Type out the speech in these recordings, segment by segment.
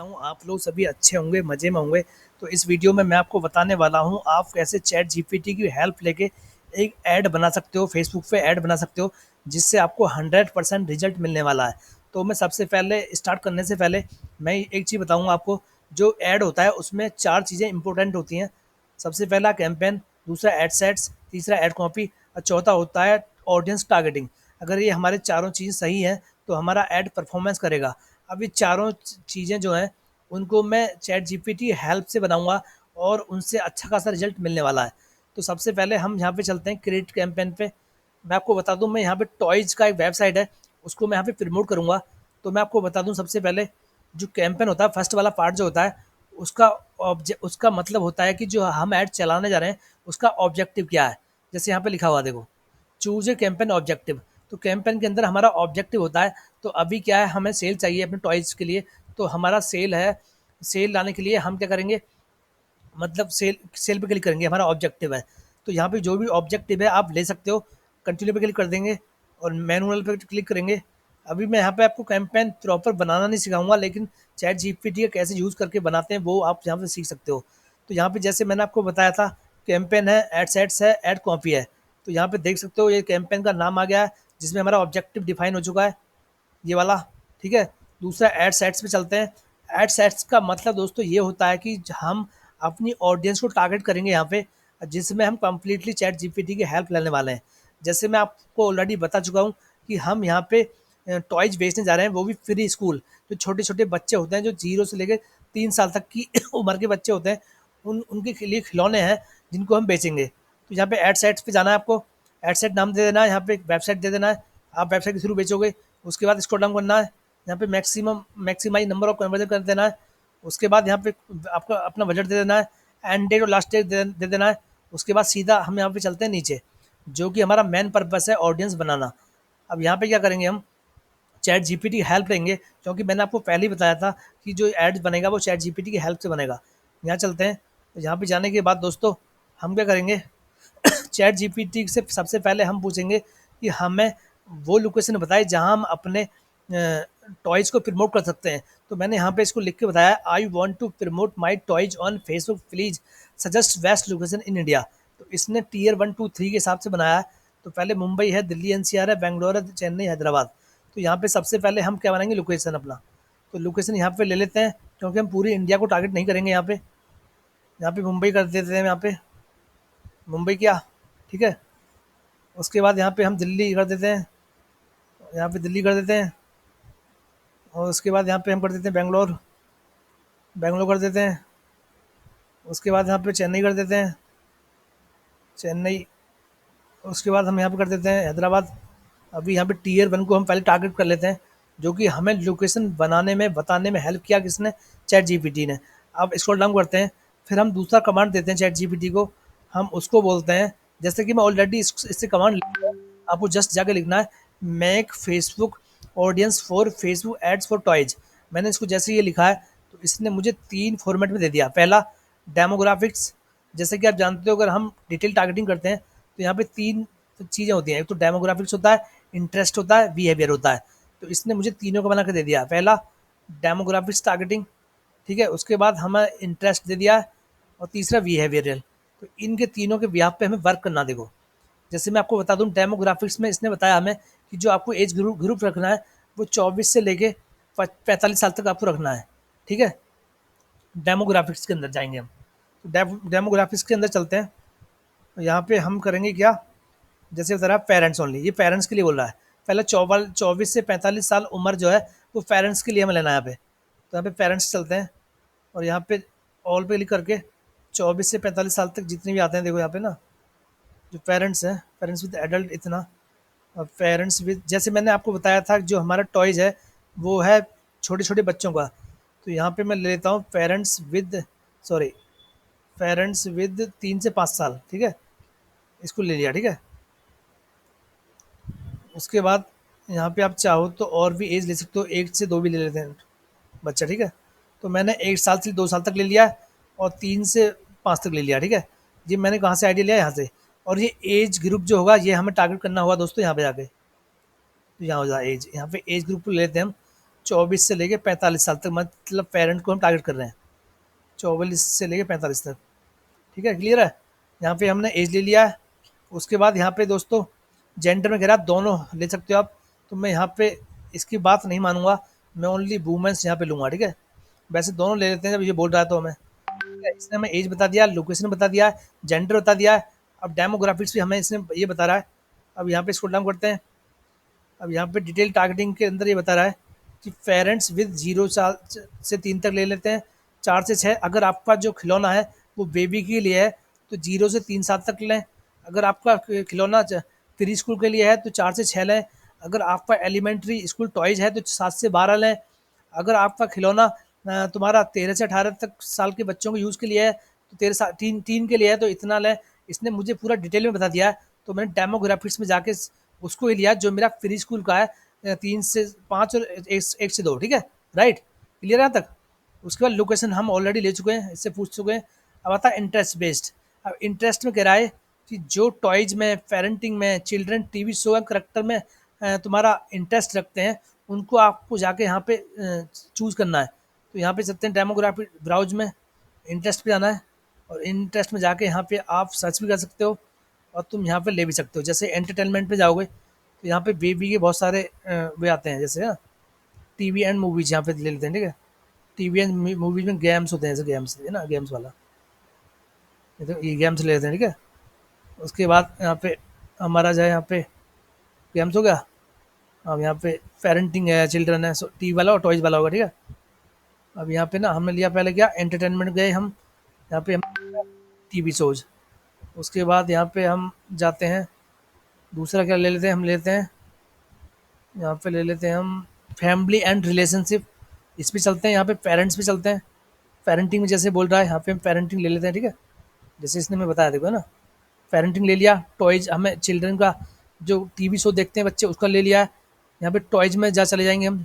हूँ आप लोग सभी अच्छे होंगे, मज़े में होंगे। तो इस वीडियो में मैं आपको बताने वाला हूँ आप कैसे चैट जीपीटी की हेल्प लेके एक ऐड बना सकते हो, फेसबुक पे ऐड बना सकते हो, जिससे आपको 100% रिजल्ट मिलने वाला है। तो मैं सबसे पहले स्टार्ट करने से पहले मैं एक चीज़ बताऊँगा आपको। जो ऐड होता है उसमें 4 चीज़ें इंपॉर्टेंट होती हैं। सबसे पहला कैंपेन, दूसरा एड सेट्स, तीसरा एड कॉपी और चौथा होता है ऑडियंस टारगेटिंग। अगर ये हमारे चारों चीज़ें सही हैं तो हमारा ऐड परफॉर्मेंस करेगा। अब ये चारों चीज़ें जो हैं उनको मैं चैट जीपीटी हेल्प से बनाऊंगा और उनसे अच्छा खासा रिजल्ट मिलने वाला है। तो सबसे पहले हम यहाँ पे चलते हैं क्रिएट कैंपेन पे। मैं आपको बता दूं, मैं यहाँ पे टॉयज़ का एक वेबसाइट है, उसको मैं यहाँ पे प्रमोट करूँगा। तो मैं आपको बता दूं, सबसे पहले जो कैंपेन होता है, फर्स्ट वाला पार्ट जो होता है, उसका उसका मतलब होता है कि जो हम ऐड चलाने जा रहे हैं उसका ऑब्जेक्टिव क्या है। जैसे यहाँ पे लिखा हुआ देखो, चूज ए कैंपेन ऑब्जेक्टिव। तो कैंपेन के अंदर हमारा ऑब्जेक्टिव होता है। तो अभी क्या है, हमें सेल चाहिए अपने टॉयज़ के लिए। तो हमारा सेल है, सेल लाने के लिए हम क्या करेंगे, मतलब सेल सेल पे क्लिक करेंगे, हमारा ऑब्जेक्टिव है। तो यहाँ पे जो भी ऑब्जेक्टिव है आप ले सकते हो। कंटिन्यू पे क्लिक कर देंगे और मैनुअल पे क्लिक करेंगे। अभी मैं यहाँ पे आपको कैंपेन प्रॉपर बनाना नहीं सिखाऊंगा, लेकिन चैट जीपीटी का कैसे यूज़ करके बनाते हैं वो आप यहाँ पे सीख सकते हो। तो यहाँ पे जैसे मैंने आपको बताया था, कैंपेन है, एड सेट्स है, एड कॉपी है। तो यहाँ पे देख सकते हो ये कैंपेन का नाम आ गया है, जिसमें हमारा ऑब्जेक्टिव डिफाइन हो चुका है, ये वाला। ठीक है। दूसरा ऐड सेट्स पे चलते हैं। ऐड सेट्स का मतलब दोस्तों ये होता है कि हम अपनी ऑडियंस को टारगेट करेंगे यहाँ पे, जिसमें हम कंप्लीटली चैट जीपीटी की हेल्प लेने वाले हैं। जैसे मैं आपको ऑलरेडी बता चुका हूँ कि हम यहाँ पे टॉयज बेचने जा रहे हैं, वो भी फ्री स्कूल। जो छोटे छोटे बच्चे होते हैं, जो 0 से लेकर 3 साल तक की उम्र के बच्चे होते हैं, उनके लिए खिलौने हैं जिनको हम बेचेंगे। तो यहाँ पे ऐड सेट्स पे जाना है आपको। ऐड सेट नाम दे देना है, यहाँ पे एक वेबसाइट दे देना है, आप वेबसाइट के थ्रू बेचोगे। उसके बाद स्क्रॉल डाउन करना है, यहाँ पे मैक्सिमाइज नंबर ऑफ कन्वर्जन कर देना है। उसके बाद यहाँ पे आपका अपना बजट दे देना है, एंड डेट और लास्ट डेट दे देना है। उसके बाद सीधा हम यहाँ पे चलते हैं नीचे, जो कि हमारा मेन पर्पस है, ऑडियंस बनाना। अब यहाँ पे क्या करेंगे, हम चैट जीपीटी की हेल्प लेंगे, क्योंकि मैंने आपको पहले ही बताया था कि जो एड्स बनेगा वो चैट जीपीटी की हेल्प से बनेगा। यहाँ चलते हैं। तो यहाँ पे जाने के बाद दोस्तों हम क्या करेंगे, चैट जीपीटी से सबसे पहले हम पूछेंगे कि हमें वो लोकेशन बताए जहां हम अपने टॉयज़ को प्रमोट कर सकते हैं। तो मैंने यहाँ पे इसको लिख के बताया, I want to promote my toys on Facebook, please suggest best location in India. तो इसने टीयर 1 2 3 के हिसाब से बनाया है। तो पहले मुंबई है, दिल्ली एनसीआर है, बेंगलोर है, चेन्नई, हैदराबाद। तो यहाँ पे सबसे पहले हम क्या बनाएंगे, लोकेशन अपना। तो लोकेशन यहाँ पे ले लेते हैं, क्योंकि हम पूरी इंडिया को टारगेट नहीं करेंगे। यहाँ पे मुंबई कर देते हैं, यहाँ पे मुंबई क्या, ठीक है। उसके बाद यहाँ पे हम दिल्ली कर देते हैं, यहाँ पे दिल्ली कर देते हैं। और उसके बाद यहाँ पे हम कर देते हैं बेंगलोर, बेंगलोर कर देते हैं। उसके बाद यहाँ पे चेन्नई कर देते हैं, चेन्नई। उसके बाद हम यहाँ पे कर देते हैं हैदराबाद। अभी यहाँ पे टीयर 1 को हम पहले टारगेट कर लेते हैं, जो कि हमें लोकेशन बनाने में, बताने में हेल्प किया किसने, चैट जीपीटी ने। अब स्क्रॉल डाउन करते हैं, फिर हम दूसरा कमांड देते हैं चैट जीपीटी को। हम उसको बोलते हैं, जैसे कि मैं ऑलरेडी इससे कमांड, आपको जस्ट जाके लिखना है, make Facebook audience for Facebook ads for toys. मैंने इसको जैसे ये लिखा है, तो इसने मुझे 3 फॉर्मेट में दे दिया। पहला डेमोग्राफिक्स, जैसे कि आप जानते हो अगर हम डिटेल टारगेटिंग करते हैं तो यहाँ पे 3 चीज़ें होती हैं। एक तो डेमोग्राफिक्स होता है, इंटरेस्ट होता है, बिहेवियर होता है। तो इसने मुझे तीनों को बना के दे दिया। पहला डेमोग्राफिक्स टारगेटिंग, ठीक है। उसके बाद हमें इंटरेस्ट दे दिया है, और तीसरा बिहेवियरल। तो इनके तीनों के बिहाफ पे हमें वर्क करना। देखो, जैसे मैं आपको बता दूं, डेमोग्राफिक्स में इसने बताया हमें कि जो आपको एज ग्रुप रखना है वो 24 से लेके 45 साल तक आपको रखना है, ठीक है। डेमोग्राफिक्स के अंदर जाएंगे हम। तो डेमोग्राफिक्स के अंदर चलते हैं। तो यहाँ पे हम करेंगे क्या, जैसे बता रहा है पेरेंट्स ओनली, ये पेरेंट्स के लिए बोल रहा है। पहले 24 से 45 साल उम्र जो है वो पेरेंट्स के लिए हमें लेना है यहाँ पे। तो यहाँ पे पेरेंट्स चलते हैं, और यहाँ पे ऑल पे क्लिक करके 24 से 45 साल तक जितने भी आते हैं, देखो यहाँ पे ना, जो पेरेंट्स हैं, पेरेंट्स विद एडल्ट इतना, और पेरेंट्स विद, जैसे मैंने आपको बताया था जो हमारा टॉयज़ है वो है छोटे छोटे बच्चों का। तो यहाँ पे मैं ले लेता हूँ parents with, sorry, parents with 3 से 5 साल, ठीक है। इसको ले लिया, ठीक है। उसके बाद यहाँ पे आप चाहो तो और भी एज ले सकते हो, 1 से 2 भी ले लेते हैं बच्चा, ठीक है। तो मैंने 1 साल से 2 साल तक ले लिया, और 3 से 5 तक ले लिया, ठीक है। ये मैंने कहाँ से आइडिया लिया, यहाँ से। और ये एज ग्रुप जो होगा ये हमें टारगेट करना होगा दोस्तों, यहाँ पे जाके। तो यहाँ हो जाए एज, यहाँ पे एज ग्रुप को ले लेते हैं हम। 24 से लेके 45 साल तक, मतलब पेरेंट को हम टारगेट कर रहे हैं 24 से लेके 45 तक। ठीक है, क्लियर है। यहाँ पे हमने एज ले लिया है। उसके बाद यहाँ पे दोस्तों जेंडर में कह रहा है दोनों ले सकते हो आप, तो मैं यहाँ पे इसकी बात नहीं मानूंगा, मैं ओनली वुमेन्स यहाँ पे लूँगा। ठीक है, वैसे दोनों ले लेते हैं जब ये बोल रहा है तो हमें। ठीक है, इसने हमें एज बता दिया, लोकेशन बता दिया, जेंडर बता दिया है। अब डेमोग्राफिक्स भी हमें इसने ये बता रहा है। अब यहाँ पे स्क्रॉल डाउन करते हैं। अब यहाँ पे डिटेल टारगेटिंग के अंदर ये बता रहा है कि पेरेंट्स विद 0 साल से 3 तक ले लेते हैं, 4 से 6। अगर आपका जो खिलौना है वो बेबी के लिए है तो 0 से 3 साल तक लें। अगर आपका खिलौना प्री स्कूल के लिए है तो 4 से 6 लें। अगर आपका एलिमेंट्री स्कूल टॉयज है तो 7 से 12 लें। अगर आपका खिलौना तुम्हारा 13 से 18 तक साल के बच्चों के यूज़ के लिए है तो 13 के लिए है तो इतना लें। इसने मुझे पूरा डिटेल में बता दिया है, तो मैंने डेमोग्राफिक्स में जाके उसको ही लिया जो मेरा प्री स्कूल का है, 3 से 5 और 1 से 2। ठीक है, राइट, क्लियर है यहाँ तक। उसके बाद लोकेशन हम ऑलरेडी ले चुके हैं, इससे पूछ चुके हैं। अब आता है इंटरेस्ट बेस्ड। अब इंटरेस्ट में कह रहा है कि जो टॉयज में, पेरेंटिंग में, चिल्ड्रन टीवी शो या करेक्टर में तुम्हारा इंटरेस्ट रखते हैं उनको आपको जाके यहाँ पे चूज़ करना है। तो यहाँ पे चलते हैं डेमोग्राफी ब्राउज में, इंटरेस्ट पे जाना है और इंटरेस्ट में जाके यहाँ पे आप सर्च भी कर सकते हो और तुम यहाँ पे ले भी सकते हो। जैसे एंटरटेनमेंट पे जाओगे तो यहाँ पे बेबी के बहुत सारे वे आते हैं, जैसे ना टीवी एंड मूवीज यहाँ पे ले लेते हैं। ठीक है, टीवी एंड मूवीज में गेम्स होते हैं, जैसे गेम्स है ना, गेम्स वाला, ये गेम्स ले लेते हैं। ठीक है, उसके बाद यहाँ पे हमारा जो है यहाँ पे गेम्स हो गया। अब यहाँ पे पेरेंटिंग है, चिल्ड्रन है, टीवी वाला और टॉयज वाला होगा। ठीक है, अब यहाँ पे ना हमने लिया पहले क्या, एंटरटेनमेंट गए हम, यहाँ पे हम टीवी शोज। उसके बाद यहाँ पे हम जाते हैं, दूसरा क्या ले लेते हैं, हम लेते हैं यहाँ पे ले लेते हैं हम फैमिली एंड रिलेशनशिप। इस पे चलते हैं, यहाँ पे पेरेंट्स पे चलते हैं। पेरेंटिंग में जैसे बोल रहा है यहाँ पे हम पेरेंटिंग ले लेते हैं। ठीक है, जैसे इसने मैं बताया, देखो है ना, पेरेंटिंग ले लिया। टॉयज हमें चिल्ड्रन का जो टीवी शो देखते हैं बच्चे उसका ले लिया है। यहाँ पे टॉयज में जा चले जाएंगे हम,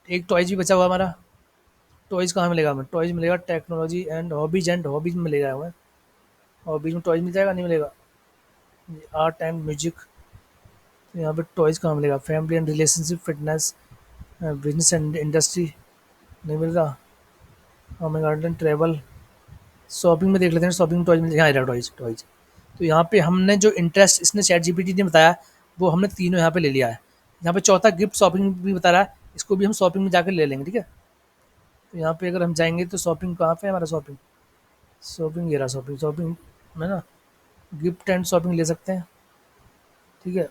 एक टॉयज भी बचा हुआ हमारा। टॉयज कहाँ मिलेगा हमें, टॉयज मिलेगा टेक्नोलॉजी एंड हॉबीज में मिलेगा हमें। हॉबीज में टॉयज मिल जाएगा, नहीं मिलेगा। आर्ट एंड म्यूजिक, तो यहाँ पे टॉयज कहाँ मिलेगा, family and relationship, fitness, business and industry, नहीं मिल रहा। हमें गार्डन, ट्रैवल, शॉपिंग में देख लेते हैं, शॉपिंग में टॉयज मिल, यहाँ टॉयज टॉयज। तो यहाँ पे हमने जो इंटरेस्ट इसने चैट जीपीटी ने बताया वो हमने तीनों यहाँ पे ले लिया है। यहाँ पे चौथा गिफ्ट शॉपिंग भी बता रहा है, इसको भी हम शॉपिंग में जाकर ले लेंगे। ठीक है, तो यहाँ पे अगर हम जाएंगे तो शॉपिंग कहाँ पे है हमारा, शॉपिंग, शॉपिंग ये रहा, शॉपिंग, शॉपिंग में ना गिफ्ट एंड शॉपिंग ले सकते हैं। ठीक है,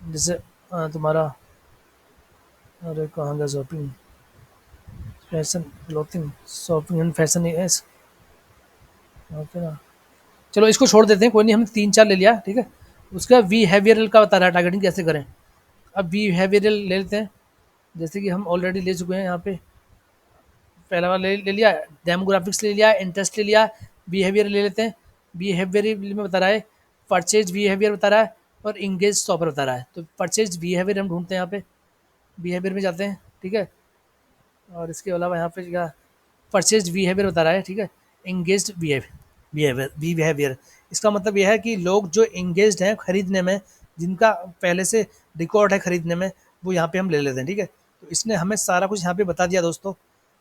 जैसे तुम्हारा, अरे कहाँ गया shopping, fashion, clothing, shopping and fashion है यहाँ पे ना। चलो इसको छोड़ देते हैं, कोई नहीं, हमने 3 4 ले लिया। ठीक है, उसका बिहेवियरल का बता रहा है टारगेटिंग कैसे करें। अब बिहेवियरल ले लेते हैं, जैसे कि हम ऑलरेडी ले चुके हैं। यहाँ पे पहला वाला ले लिया, डेमोग्राफिक्स ले लिया, इंटरेस्ट ले लिया, बिहेवियर ले लेते हैं। बिहेवियर में बता रहा है परचेज बिहेवियर बता रहा है और इंगेज शॉपर बता रहा है। तो परचेज बिहेवियर हम ढूंढते हैं, यहाँ पे बिहेवियर में जाते हैं। ठीक है, और इसके अलावा यहाँ पे क्या, परचेज बिहेवियर बता रहा है। ठीक है, इंगेज बिहेवियर, इसका मतलब यह है कि लोग जो इंगेज्ड हैं खरीदने में, जिनका पहले से रिकॉर्ड है खरीदने में, वो यहाँ पे हम ले लेते हैं। ठीक है, तो इसने हमें सारा कुछ यहाँ पे बता दिया दोस्तों।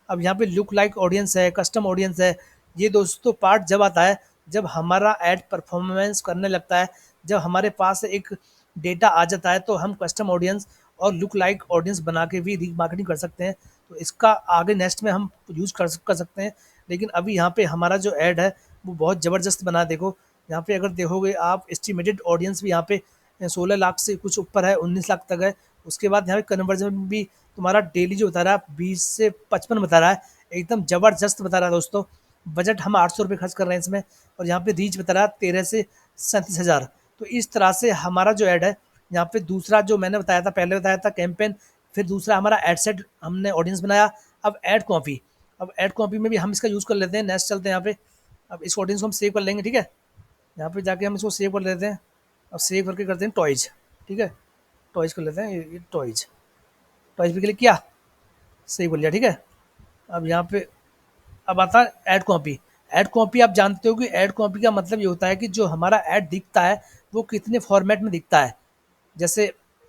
अब यहाँ पे लुक लाइक ऑडियंस है, कस्टम ऑडियंस है। ये दोस्तों पार्ट जब आता है जब हमारा ऐड परफॉर्मेंस करने लगता है, जब हमारे पास एक डेटा आ जाता है तो हम कस्टम ऑडियंस और लुक लाइक ऑडियंस बना के भी रीमार्केटिंग कर सकते हैं। तो इसका आगे नेक्स्ट में हम यूज़ कर सकते हैं। लेकिन अभी यहाँ पे हमारा जो ऐड है वो बहुत ज़बरदस्त बना है। देखो यहाँ पे अगर देखोगे आप, एस्टिमेटेड ऑडियंस भी यहाँ पे 16 लाख से कुछ ऊपर है, 19 लाख तक है। उसके बाद यहाँ पे कन्वर्जन भी तुम्हारा डेली जो बता रहा है 20 से 55 बता रहा है, एकदम ज़बरदस्त बता रहा है दोस्तों। बजट हम 800 रुपये खर्च कर रहे हैं इसमें, और यहाँ पे रीच बता रहा है 13 से 37 हज़ार। तो इस तरह से हमारा जो ऐड है, यहाँ पे दूसरा जो मैंने बताया था, पहले बताया था कैंपेन, फिर दूसरा हमारा एड सेट हमने ऑडियंस बनाया। अब ऐड कॉपी, अब ऐड कॉपी में भी हम इसका यूज़ कर लेते हैं। नेक्स्ट चलते हैं यहाँ पे, अब इस ऑडियंस को हम सेव कर लेंगे। ठीक है, यहाँ पे जाके हम इसको सेव कर लेते हैं। अब सेव करके करते हैं टॉयज। ठीक है, टॉयज कर लेते हैं, ये टॉयज, टॉयज पे क्लिक किया, सेव कर लिया। ठीक है, अब यहाँ पे अब आता है ऐड कॉपी। ऐड कॉपी आप जानते हो कि ऐड कॉपी का मतलब ये होता है कि जो हमारा ऐड दिखता है वो कितने फॉर्मेट में दिखता है। जैसे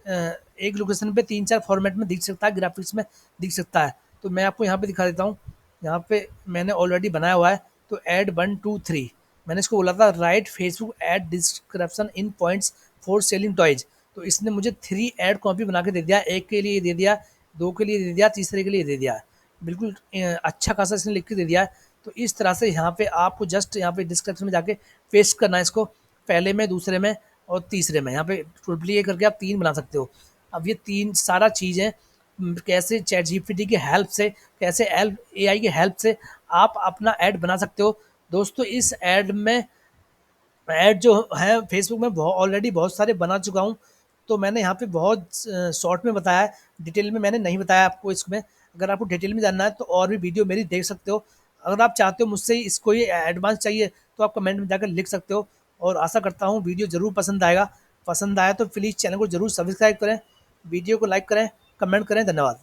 एक लोकेशन पे 3-4 फॉर्मेट में दिख सकता है, ग्राफ़िक्स में दिख सकता है। तो मैं आपको यहाँ पे दिखा देता हूँ। यहाँ पे मैंने ऑलरेडी बनाया हुआ है, तो ऐड 1, 2, 3 मैंने इसको बोला था right Facebook ad description in points for selling toys. तो इसने मुझे 3 ऐड कॉपी बना के दे दिया, 1 के लिए दे दिया, 2 के लिए दे दिया, तीसरे के लिए दे दिया। बिल्कुल अच्छा खासा इसने लिख के दे दिया है। तो इस तरह से यहाँ पे आपको जस्ट यहाँ पे डिस्क्रिप्शन में जाके पेस्ट करना है इसको, पहले में, दूसरे में और तीसरे में। यहाँ पे टोटली ये करके आप 3 बना सकते हो। अब ये 3 सारा चीज़ें कैसे चैट जीपीटी की हेल्प से, कैसे एआई की हेल्प से आप अपना ऐड बना सकते हो। दोस्तों इस ऐड में ऐड जो है फेसबुक में ऑलरेडी बहुत सारे बना चुका हूँ। तो मैंने यहाँ पे बहुत शॉर्ट में बताया है, डिटेल में मैंने नहीं बताया आपको इसमें। अगर आपको डिटेल में जानना है तो और भी वीडियो मेरी देख सकते हो। अगर आप चाहते हो मुझसे इसको ये एडवांस चाहिए तो आप कमेंट में जाकर लिख सकते हो। और आशा करता हूँ वीडियो ज़रूर पसंद आएगा। पसंद आया तो प्लीज़ चैनल को ज़रूर सब्सक्राइब करें, वीडियो को लाइक करें, कमेंट करें। धन्यवाद।